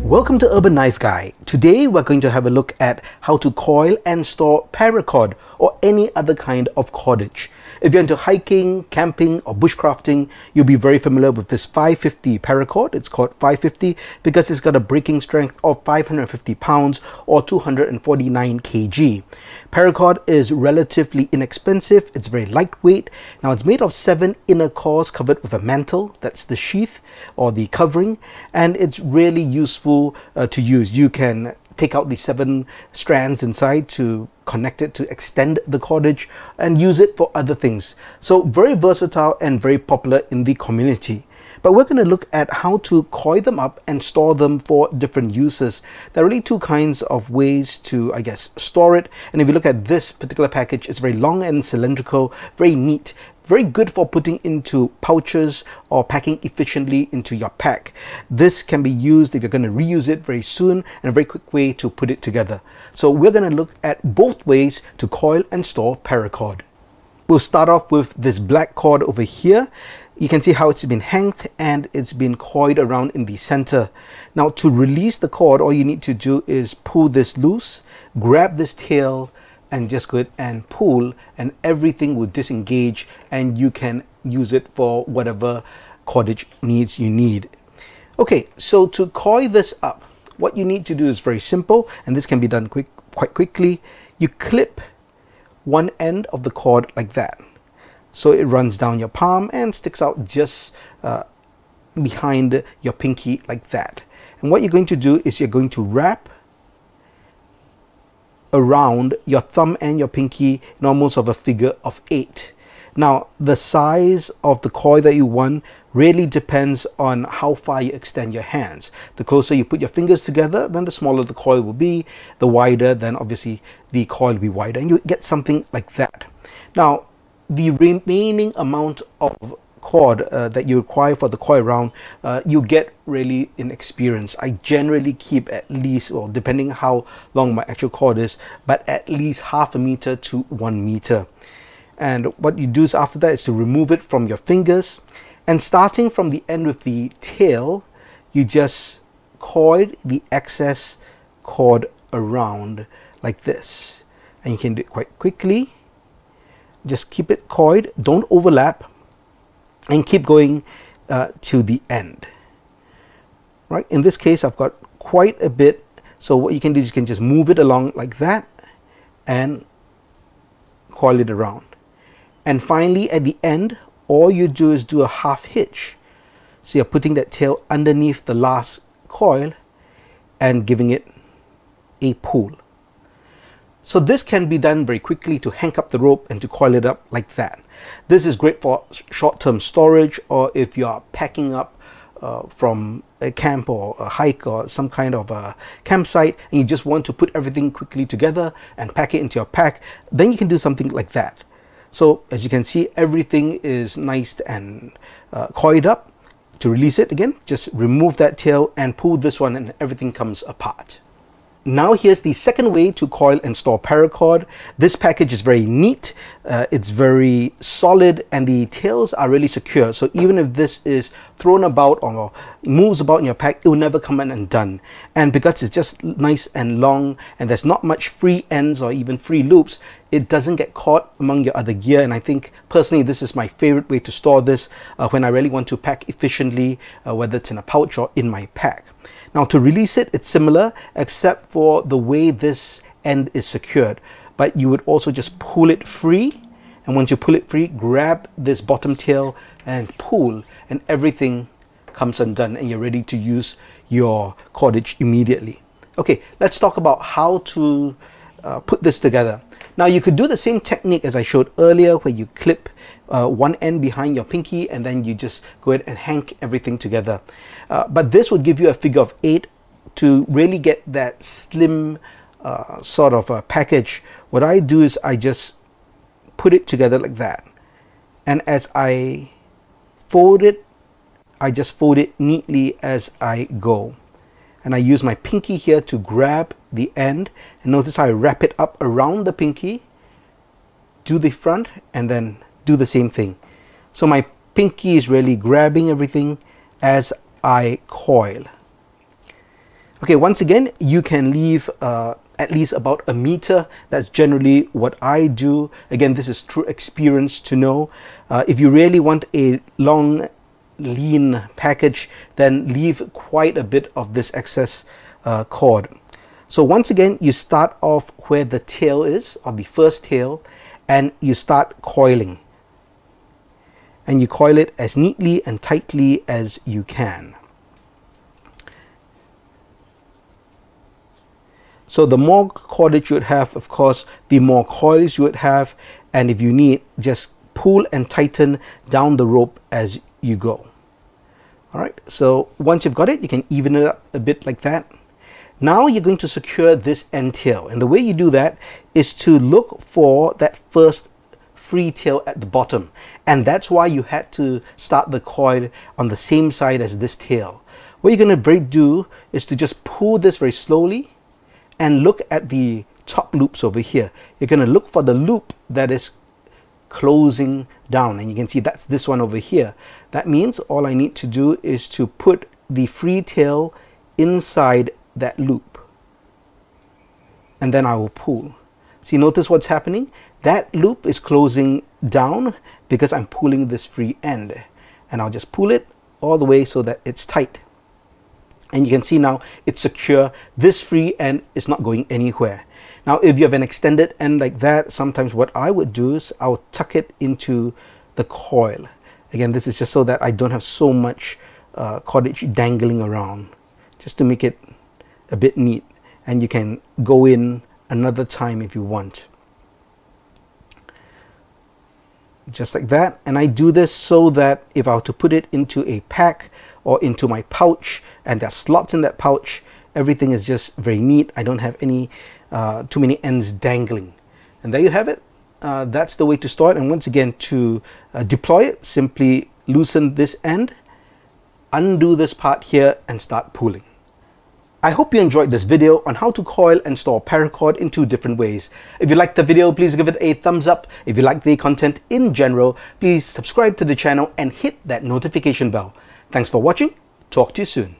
Welcome to Urban Knife Guy. Today we're going to have a look at how to coil and store paracord or any other kind of cordage. If you're into hiking, camping or bushcrafting, you'll be very familiar with this 550 paracord. It's called 550 because it's got a breaking strength of 550 pounds or 249 kg. Paracord is relatively inexpensive. It's very lightweight. Now it's made of 7 inner cores covered with a mantle. That's the sheath or the covering, and it's really useful to use. You can take out the 7 strands inside to connect it to extend the cordage and use it for other things. So very versatile and very popular in the community. But we're going to look at how to coil them up and store them for different uses. There are really 2 kinds of ways to, I guess, store it. And if you look at this particular package, it's very long and cylindrical, very neat, very good for putting into pouches or packing efficiently into your pack. This can be used if you're going to reuse it very soon, and a very quick way to put it together. So we're going to look at both ways to coil and store paracord. We'll start off with this black cord over here. You can see how it's been hanged and it's been coiled around in the center. Now to release the cord, all you need to do is pull this loose, grab this tail and just go ahead and pull, and everything will disengage and you can use it for whatever cordage needs you need. Okay, so to coil this up, what you need to do is very simple, and this can be done quite quickly. You clip one end of the cord like that. So it runs down your palm and sticks out just behind your pinky like that. And what you're going to do is you're going to wrap around your thumb and your pinky in almost of a figure of 8. Now the size of the coil that you want really depends on how far you extend your hands. The closer you put your fingers together, then the smaller the coil will be. The wider, then obviously the coil will be wider, and you get something like that. Now the remaining amount of cord that you require for the coil round, you get really in experience. I generally keep at least, well, depending how long my actual cord is, but at least ½ meter to 1 meter. And what you do is after that is to remove it from your fingers, and starting from the end with the tail, you just coil the excess cord around like this, and you can do it quite quickly. Just keep it coiled, don't overlap, and keep going to the end. Right, in this case I've got quite a bit, so what you can do is you can just move it along like that and coil it around. And finally at the end, all you do is do a half hitch. So you're putting that tail underneath the last coil and giving it a pull. So this can be done very quickly to hang up the rope and to coil it up like that. This is great for short-term storage, or if you are packing up from a camp or a hike or some kind of a campsite and you just want to put everything quickly together and pack it into your pack, then you can do something like that. So as you can see, everything is nice and coiled up. To release it again, just remove that tail and pull this one and everything comes apart. Now here's the second way to coil and store paracord. This package is very neat, it's very solid, and the tails are really secure. So even if this is thrown about or moves about in your pack, it will never come undone. And because it's just nice and long and there's not much free ends or even free loops, it doesn't get caught among your other gear. And I think personally this is my favorite way to store this when I really want to pack efficiently, whether it's in a pouch or in my pack. Now to release it, it's similar except for the way this end is secured, but you would also just pull it free, and once you pull it free, grab this bottom tail and pull, and everything comes undone and you're ready to use your cordage immediately. Okay, let's talk about how to put this together. Now you could do the same technique as I showed earlier, where you clip one end behind your pinky and then you just go ahead and hang everything together. But this would give you a figure of 8 to really get that slim sort of a package. What I do is I just put it together like that, and as I fold it, I just fold it neatly as I go. And I use my pinky here to grab the end, and notice how I wrap it up around the pinky, do the front, and then do the same thing. So my pinky is really grabbing everything as I coil. Okay, once again, you can leave at least about a meter. That's generally what I do. Again, this is through experience to know. If you really want a long, lean package, then leave quite a bit of this excess cord. So once again, you start off where the tail is, or the first tail, and you start coiling. And you coil it as neatly and tightly as you can. So the more cordage you would have, of course, the more coils you would have. And if you need, just pull and tighten down the rope as you go. All right, so once you've got it, you can even it up a bit like that. Now you're going to secure this end tail. And the way you do that is to look for that first free tail at the bottom. And that's why you had to start the coil on the same side as this tail. What you're going to do is to just pull this very slowly and look at the top loops over here. You're going to look for the loop that is closing down, and you can see that's this one over here. That means all I need to do is to put the free tail inside that loop, and then I will pull. See, notice what's happening? That loop is closing down because I'm pulling this free end, and I'll just pull it all the way so that it's tight. And you can see now it's secure. This free end is not going anywhere. Now, if you have an extended end like that, sometimes what I would do is I'll tuck it into the coil. Again, this is just so that I don't have so much cordage dangling around, just to make it a bit neat. And you can go in another time if you want. Just like that. And I do this so that if I were to put it into a pack or into my pouch, and there's slots in that pouch, everything is just very neat. I don't have any too many ends dangling. And there you have it. That's the way to store it. And once again, to deploy it, simply loosen this end, undo this part here, and start pulling. I hope you enjoyed this video on how to coil and store paracord in 2 different ways. If you liked the video, please give it a thumbs up. If you like the content in general, please subscribe to the channel and hit that notification bell. Thanks for watching. Talk to you soon.